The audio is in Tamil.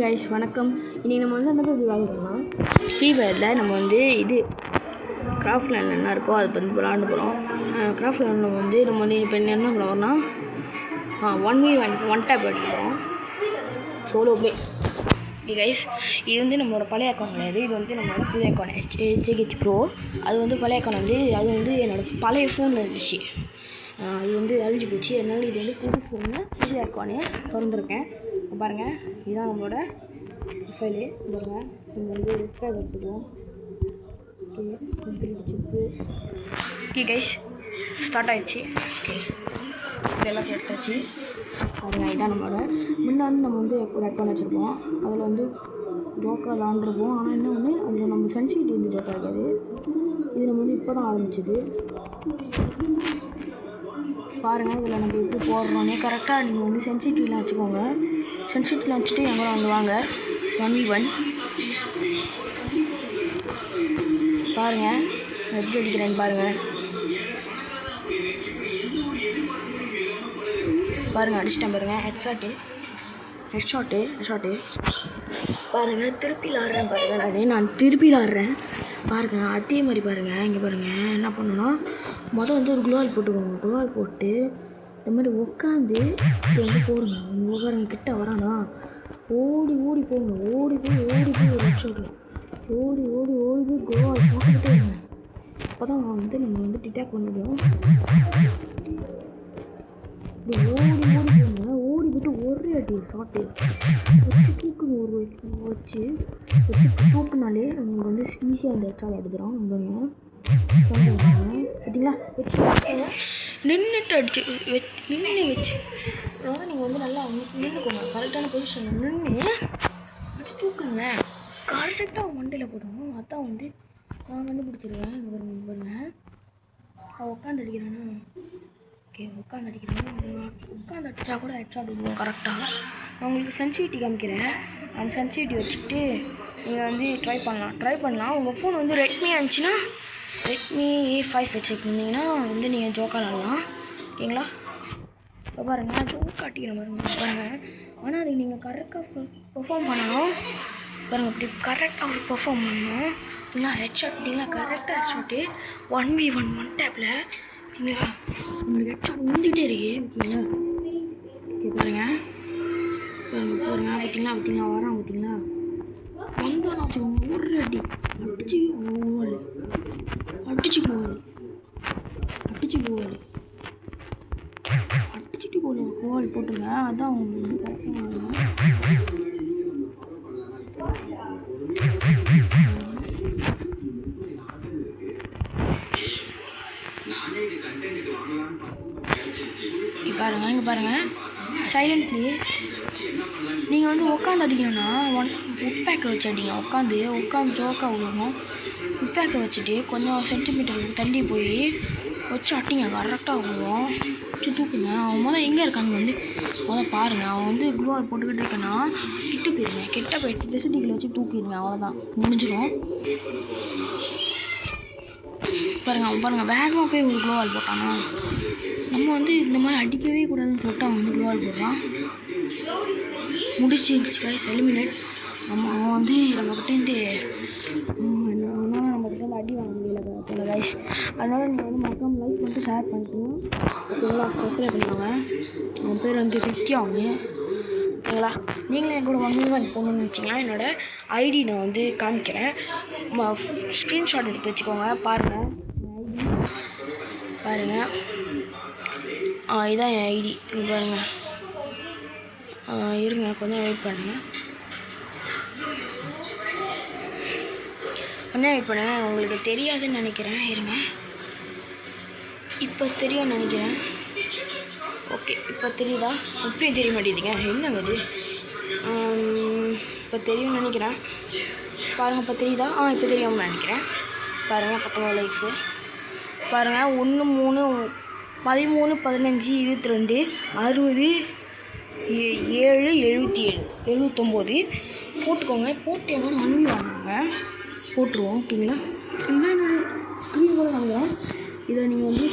கைஸ் வணக்கம். இன்றைக்கி நம்ம வந்து அந்த மாதிரி வாங்கிக்கலாம். ஃப்ரீ ஃபயரில் நம்ம வந்து இது கிராஃப்ட் லேண்ட் என்ன இருக்கோ அதை வந்து விளாண்டு போகிறோம். கிராஃப்ட் லேண்டில் வந்து நம்ம வந்து இப்போ என்ன பண்ணுவோம்னா 1v1 டேப் எடுத்துக்கிறோம். Solo play. இது கைஸ் இது வந்து நம்மளோட பழைய அக்கௌண்ட் கிடையாது. இது வந்து நம்மளோட புதிய அக்கௌண்ட் HJKT Pro. அது வந்து பழைய அக்கௌண்ட் வந்து அது வந்து என்னோடய பழைய ஃபோனில் இருந்துச்சு. அது வந்து அழிஞ்சு போச்சு. அதனால் இது வந்து புது ஃபோனில் புதிய அக்கௌண்ட்டே திறந்துருக்கேன். பாருங்கள், இதுதான் நம்மளோட ப்ரொஃபைலு. பாருங்கள், இங்கே வந்து ரெஃப்ராக் எடுத்துக்குவோம். ஓகே கைஸ் ஸ்டார்ட் ஆகிடுச்சு. ஓகே இது எல்லாத்தையும் எடுத்தாச்சு. பாருங்கள், இதுதான் நம்மளோட முன்னே வந்து நம்ம வந்து ஒரு அக்கௌண்ட் வச்சுருப்போம். அதில் வந்து ஜோக்கா விளாண்டுருப்போம். ஆனால் என்ன ஒன்று, அதில் நம்ம சென்சிட்டிவிட்டி வந்து ஜோக்கா இருக்காது. இது நம்ம வந்து இப்போ தான் ஆரம்பிச்சிது. பாருங்கள், இதில் நம்ம எப்படி போடுறோன்னே கரெக்டாக நீங்கள் வந்து சென்சிட்டிவ்லாம் வச்சுக்கோங்க. சென்சிட்டிவ்லாம் வச்சுட்டு எங்கே வந்து வாங்க 1v1 பாருங்கள் எப்படி அடிக்கிறேன்னு பாருங்கள். அடிச்சிட்டேன் பாருங்கள். ஹெட்ஷாட்டு பாருங்கள். திருப்பி விளாட்றேன் பாருங்கள். நான் திருப்பி விளாட்றேன் பாருங்கள். அதே மாதிரி பாருங்கள். இங்கே பாருங்கள், என்ன பண்ணணும்னா மொதல் வந்து ஒரு குளோவால் போட்டுக்கோங்க. குளோவால் போட்டு இந்த மாதிரி உட்காந்து இது வந்து போடுங்க. உங்கள் பாருங்க கிட்ட வரானா ஓடி போங்க. ஓடி போய் ஒரு ஹெட்ஷாட்டு ஓடி போய் குளோவால் போட்டுக்கிட்டே இருங்க. அப்போ தான் வந்து நம்ம வந்து டிடெக்ட் பண்ணிவிடுவோம். இப்படி ஓடி போய்ட்டு ஒரே அடி ஷாட்டு வச்சு தூக்குங்க. வச்சு தூக்குனாலே உங்களுக்கு வந்து ஈஸியாக அந்த ஹெட்ஷாட் எடுத்துடும். பார்த்தீங்களா, நின்றுட்டு அடிச்சு வச்சு அதாவது நீங்கள் வந்து நல்லா நின்றுக்கோங்க. கரெக்டான பொசிஷனில் நின்று வச்சு தூக்குங்க. கரெக்டாக மண்டையில் போடணும். அதான் வந்து நான் வந்து பிடிச்சிருவேன். பாருங்க அவன் உட்காந்து அடிக்கிறானா. ஓகே உட்காந்து அடிச்சா கூட ஹெட்ஷாட் விடுவோம் கரெக்டாக. நான் உங்களுக்கு சென்சிட்டிவிட்டி காமிக்கிறேன். அந்த சென்சிட்டிவிட்டி வச்சுக்கிட்டு நீங்கள் வந்து ட்ரை பண்ணலாம். உங்கள் ஃபோன் வந்து ரெட்மி இருந்துச்சுன்னா Redmi A5 வச்சுருந்தீங்கன்னா வந்து நீங்கள் ஜோக்கா விளாட்லாம். ஓகேங்களா. இப்போ பாருங்கள், ஜோக்கா அடிக்கிறேன் பாருங்கள். ஆனால் அதுக்கு நீங்கள் கரெக்டாக பெர்ஃபார்ம் பண்ணணும். பாருங்கள், இப்படி கரெக்டாக ஒரு பெர்ஃபார்ம் பண்ணணும். இல்லைனா ஹெட்ஷாட் பார்த்தீங்களா, கரெக்டாக ஹெட்ஷாட்டு 1v1 டேப்பில் நீங்கள் உங்களுக்கு ஹெட்ஷாட் வந்துகிட்டே இருக்கு. ஓகேங்களா. ஓகே பாருங்கள் பார்த்தீங்களா வரான். பார்த்தீங்களா வந்தாலும் வச்சுக்கோங்க. ஒரு அடி அடிச்சுட்டு கோல் போட்டுருங்க. அதான் உங்களுக்கு கரெக்டாக இங்கே பாருங்கள் சைலண்ட்லி நீங்கள் வந்து உட்காந்து அடிக்கணும்னா உட்பேக்கை வச்சு அடிங்க. உட்காந்து ஜோக்கா விடணும். உட்பேக்கை வச்சுட்டு கொஞ்சம் சென்டிமீட்டர் தள்ளி போய் வச்சு அட்டிங்க. கரெக்டாக விடுவோம். வச்சு தூக்குங்க. அவன் எங்கே இருக்கான்னு வந்து பாருங்கள். அவன் வந்து குளோவால் போட்டுக்கிட்டு இருக்கேன்னா கிட்ட போயிட்டு டெசிட்டிக்கில் வச்சு தூக்கிடுங்க. அவ்வளோதான், முடிஞ்சிடும். பாருங்கள் வேகமாக போய் ஒரு குளோவால் போட்டானா. நம்ம வந்து இந்த மாதிரி அடிக்கவே கூடாதுன்னு சொல்லிட்டு அவன் வந்து குளோவால் போடுறான். முடிச்சிருச்சு கைஸ், எலிமினேட். அவன் வந்து நம்மக்கிட்டேருந்து அடி வாங்க முடியல கைஸ். அதனால் நீங்கள் வந்து மறக்காமல் லைக் பண்ணிட்டு ஷேர் பண்ணிக்கணும். ஓகேங்களா. சப்ஸ்கிரைப் பண்ணிக்கோங்க. அவன் பேர் வந்து ரித்தியா. ஓகேங்களா. நீங்களும் என் கூட 1v1 போகணுன்னு வச்சிங்கன்னா என்னோடய ஐடி நான் வந்து காமிக்கிறேன். ஸ்க்ரீன்ஷாட் எடுத்து வச்சுக்கோங்க. பாருங்கள் இதுதான் என் ஐடி. பாருங்கள், இருங்க கொஞ்சம் வெயிட் பண்ணுங்கள். உங்களுக்கு தெரியாதுன்னு நினைக்கிறேன். இருங்க, இப்போ தெரியும்னு நினைக்கிறேன். ஓகே, இப்போ தெரியுதா? இப்பயும் தெரிய மாட்டேங்குதுங்க. என்னங்க இது? இப்போ தெரியும்னு நினைக்கிறேன். பாருங்கள், இப்போ தெரியுதா? இப்போ தெரியும்னு நினைக்கிறேன். பாருங்கள், 19 லைக்ஸு. பாருங்கள், 1 3 13 15 22 60 7 77 79 போட்டுக்கோங்க. போட்டு எல்லாம் மண்ணி வாங்குவாங்க. போட்டுருவோம். ஓகேங்களா. இதுதான் என்னோடய ஸ்க்ரீன் கூட வாங்குவோம். இதை நீங்கள் வந்து